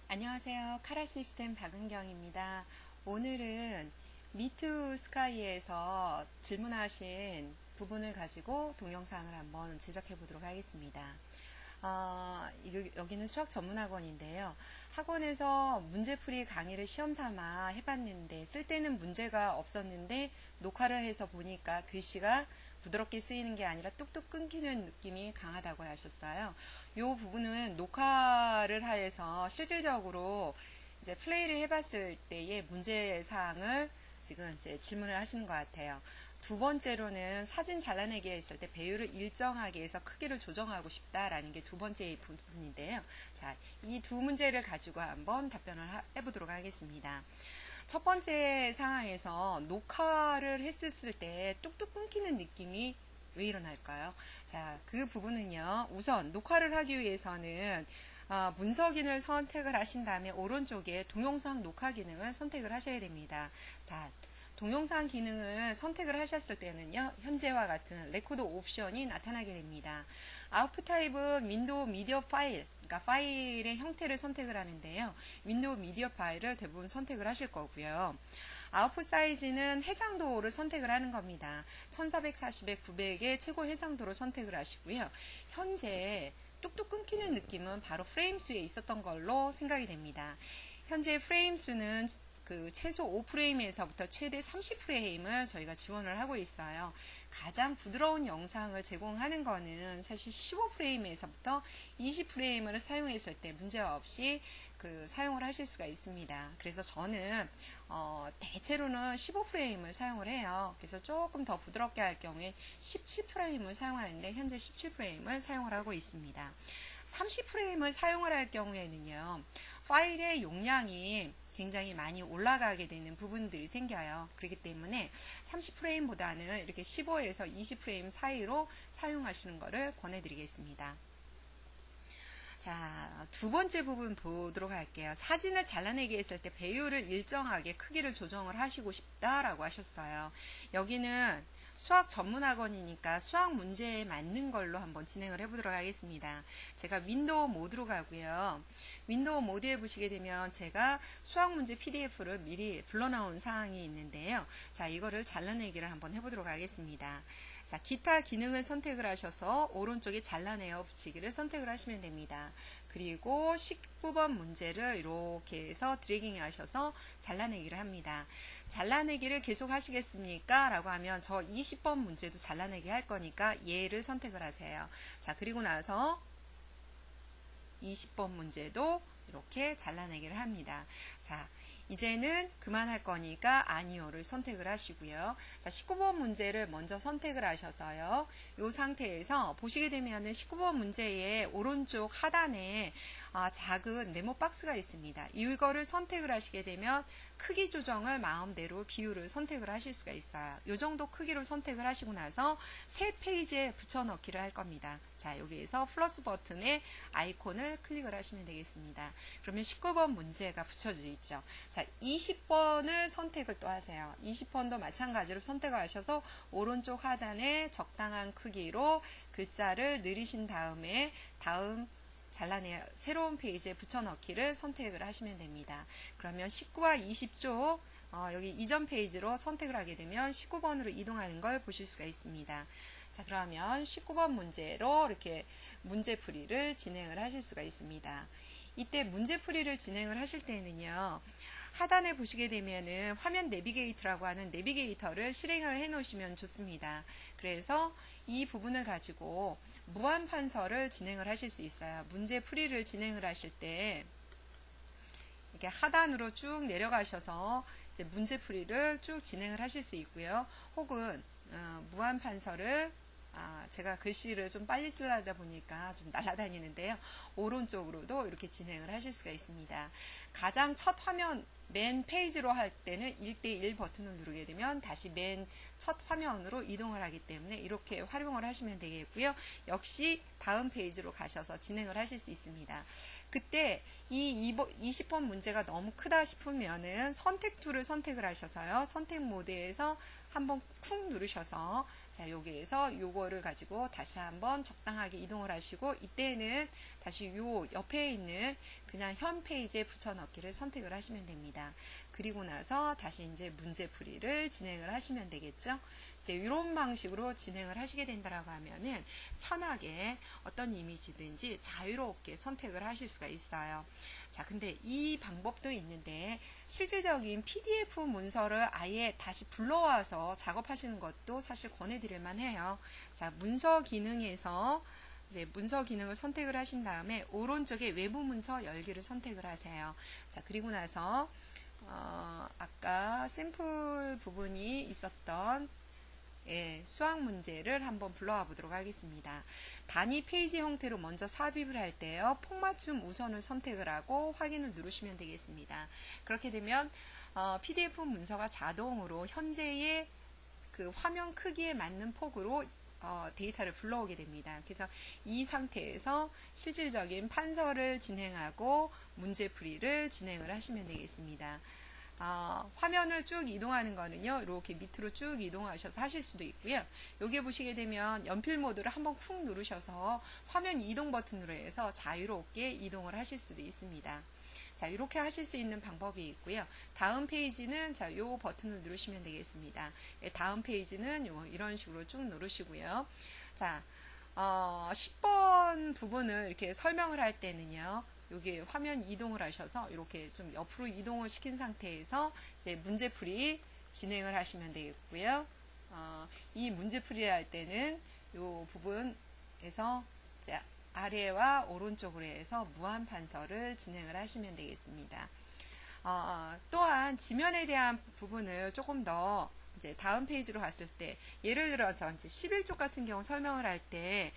안녕하세요. 카라 시스템 박은경입니다. 오늘은 미투 스카이에서 질문하신 부분을 가지고 동영상을 한번 제작해 보도록 하겠습니다. 여기는 수학 전문학원인데요. 학원에서 문제풀이 강의를 시험 삼아 해봤는데 쓸 때는 문제가 없었는데 녹화를 해서 보니까 글씨가 부드럽게 쓰이는 게 아니라 뚝뚝 끊기는 느낌이 강하다고 하셨어요. 이 부분은 녹화를 해서 실질적으로 이제 플레이를 해봤을 때의 문제 사항을 지금 이제 질문을 하시는 것 같아요. 두 번째로는 사진 잘라내기 했을 때 배율을 일정하게 해서 크기를 조정하고 싶다라는 게 두 번째 부분인데요. 자, 이 두 문제를 가지고 한번 답변을 해보도록 하겠습니다. 첫 번째 상황에서 녹화를 했을 때 뚝뚝 끊기는 느낌이 왜 일어날까요? 자, 그 부분은요. 우선 녹화를 하기 위해서는 문서 기능을 선택을 하신 다음에 오른쪽에 동영상 녹화 기능을 선택을 하셔야 됩니다. 자, 동영상 기능을 선택을 하셨을 때는요, 현재와 같은 레코드 옵션이 나타나게 됩니다. 아웃풋 타입은 윈도우 미디어 파일, 그러니까 파일의 형태를 선택을 하는데요. 윈도우 미디어 파일을 대부분 선택을 하실 거고요. 아웃풋 사이즈는 해상도를 선택을 하는 겁니다. 1440에 900의 최고 해상도를 선택을 하시고요. 현재 뚝뚝 끊기는 느낌은 바로 프레임 수에 있었던 걸로 생각이 됩니다. 현재 프레임 수는 그 최소 5프레임에서부터 최대 30프레임을 저희가 지원을 하고 있어요. 가장 부드러운 영상을 제공하는 거는 사실 15프레임에서부터 20프레임을 사용했을 때 문제없이 사용을 하실 수가 있습니다. 그래서 저는 대체로는 15프레임을 사용을 해요. 그래서 조금 더 부드럽게 할 경우에 17프레임을 사용하는데 현재 17프레임을 사용을 하고 있습니다. 30프레임을 사용을 할 경우에는요. 파일의 용량이 굉장히 많이 올라가게 되는 부분들이 생겨요. 그렇기 때문에 30프레임보다는 이렇게 15에서 20프레임 사이로 사용하시는 것을 권해드리겠습니다. 자, 두 번째 부분 보도록 할게요. 사진을 잘라내기 했을 때 배율을 일정하게 크기를 조정을 하시고 싶다라고 하셨어요. 여기는 수학 전문학원이니까 수학 문제에 맞는 걸로 한번 진행을 해보도록 하겠습니다. 제가 윈도우 모드로 가고요. 윈도우 모드에 보시게 되면 제가 수학 문제 PDF를 미리 불러놓은 사항이 있는데요. 자, 이거를 잘라내기를 한번 해보도록 하겠습니다. 자, 기타 기능을 선택을 하셔서 오른쪽에 잘라내어 붙이기를 선택을 하시면 됩니다. 그리고 19번 문제를 이렇게 해서 드래깅 하셔서 잘라내기를 합니다. 잘라내기를 계속 하시겠습니까? 라고 하면 저 20번 문제도 잘라내기 할 거니까 얘를 선택을 하세요. 자, 그리고 나서 20번 문제도 이렇게 잘라내기를 합니다. 자, 이제는 그만할 거니까 아니오를 선택을 하시고요. 자, 19번 문제를 먼저 선택을 하셔서요. 이 상태에서 보시게 되면은 19번 문제의 오른쪽 하단에 작은 네모 박스가 있습니다. 이거를 선택을 하시게 되면 크기 조정을 마음대로 비율을 선택을 하실 수가 있어요. 이 정도 크기로 선택을 하시고 나서 새 페이지에 붙여넣기를 할 겁니다. 자, 여기에서 플러스 버튼의 아이콘을 클릭을 하시면 되겠습니다. 그러면 19번 문제가 붙여져 있죠. 자, 20번을 선택을 또 하세요. 20번도 마찬가지로 선택을 하셔서 오른쪽 하단에 적당한 크기로 글자를 늘리신 다음에 다음 잘라내 새로운 페이지에 붙여넣기를 선택을 하시면 됩니다. 그러면 19와 20쪽 여기 이전 페이지로 선택을 하게 되면 19번으로 이동하는 걸 보실 수가 있습니다. 자, 그러면 19번 문제로 이렇게 문제풀이를 진행을 하실 수가 있습니다. 이때 문제풀이를 진행을 하실 때는요. 하단에 보시게 되면은 화면 내비게이터라고 하는 내비게이터를 실행을 해 놓으시면 좋습니다. 그래서 이 부분을 가지고 무한 판서를 진행을 하실 수 있어요. 문제 풀이를 진행을 하실 때 이렇게 하단으로 쭉 내려가셔서 이제 문제 풀이를 쭉 진행을 하실 수 있고요. 혹은 무한 판서를 제가 글씨를 좀 빨리 쓰려다 보니까 좀 날아다니는데요. 오른쪽으로도 이렇게 진행을 하실 수가 있습니다. 가장 첫 화면 맨 페이지로 할 때는 1대1 버튼을 누르게 되면 다시 맨 첫 화면으로 이동을 하기 때문에 이렇게 활용을 하시면 되겠고요. 역시 다음 페이지로 가셔서 진행을 하실 수 있습니다. 그때 이 20번 문제가 너무 크다 싶으면은 선택 툴을 선택을 하셔서요. 선택 모드에서 한번 쿵 누르셔서 자, 여기에서 요거를 가지고 다시 한번 적당하게 이동을 하시고 이때는 다시 요 옆에 있는 그냥 현 페이지에 붙여넣기를 선택을 하시면 됩니다. 그리고 나서 다시 이제 문제풀이를 진행을 하시면 되겠죠. 이제 이런 방식으로 진행을 하시게 된다라고 하면은 편하게 어떤 이미지든지 자유롭게 선택을 하실 수가 있어요. 자, 근데 이 방법도 있는데 실질적인 PDF 문서를 아예 다시 불러와서 작업하시는 것도 사실 권해드릴 만해요. 자, 문서 기능에서 이제 문서 기능을 선택을 하신 다음에 오른쪽에 외부 문서 열기를 선택을 하세요. 자, 그리고 나서 아까 샘플 부분이 있었던 수학 문제를 한번 불러와 보도록 하겠습니다. 단위 페이지 형태로 먼저 삽입을 할 때요. 폭맞춤 우선을 선택을 하고 확인을 누르시면 되겠습니다. 그렇게 되면 PDF 문서가 자동으로 현재의 그 화면 크기에 맞는 폭으로 데이터를 불러오게 됩니다. 그래서 이 상태에서 실질적인 판서를 진행하고 문제풀이를 진행을 하시면 되겠습니다. 화면을 쭉 이동하는 거는요, 이렇게 밑으로 쭉 이동하셔서 하실 수도 있고요. 여기 보시게 되면 연필 모드를 한번 쿵 누르셔서 화면 이동 버튼으로 해서 자유롭게 이동을 하실 수도 있습니다. 자, 이렇게 하실 수 있는 방법이 있고요. 다음 페이지는 자, 요 버튼을 누르시면 되겠습니다. 다음 페이지는 이런 식으로 쭉 누르시고요. 자, 10번 부분을 이렇게 설명을 할 때는요. 여기 화면 이동을 하셔서 이렇게 좀 옆으로 이동을 시킨 상태에서 이제 문제풀이 진행을 하시면 되겠고요. 이 문제풀이를 할 때는 이 부분에서 이제 아래와 오른쪽으로 해서 무한 판서를 진행을 하시면 되겠습니다. 또한 지면에 대한 부분을 조금 더 이제 다음 페이지로 갔을 때 예를 들어서 이제 11쪽 같은 경우 설명을 할 때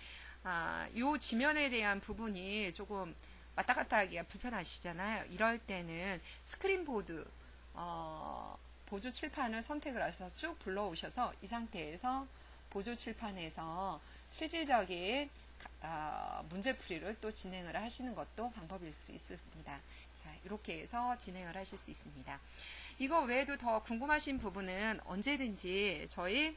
이 지면에 대한 부분이 조금 왔다 갔다 하기가 불편하시잖아요. 이럴 때는 스크린보드 보조 칠판을 선택을 하셔서 쭉 불러오셔서 이 상태에서 보조 칠판에서 실질적인 문제풀이를 또 진행을 하시는 것도 방법일 수 있습니다. 자, 이렇게 해서 진행을 하실 수 있습니다. 이거 외에도 더 궁금하신 부분은 언제든지 저희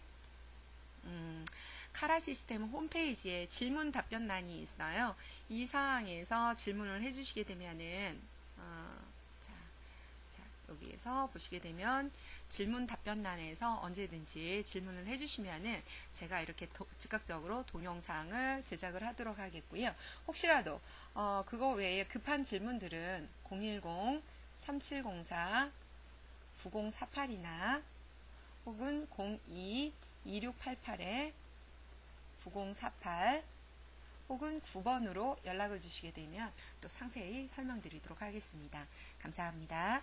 카라 시스템 홈페이지에 질문 답변란이 있어요. 이 사항에서 질문을 해주시게 되면은 여기에서 보시게 되면 질문 답변란에서 언제든지 질문을 해주시면은 제가 이렇게 즉각적으로 동영상을 제작을 하도록 하겠고요. 혹시라도 그거 외에 급한 질문들은 010-3704-9048이나 혹은 02-2688-9048 혹은 9번으로 연락을 주시게 되면 또 상세히 설명드리도록 하겠습니다. 감사합니다.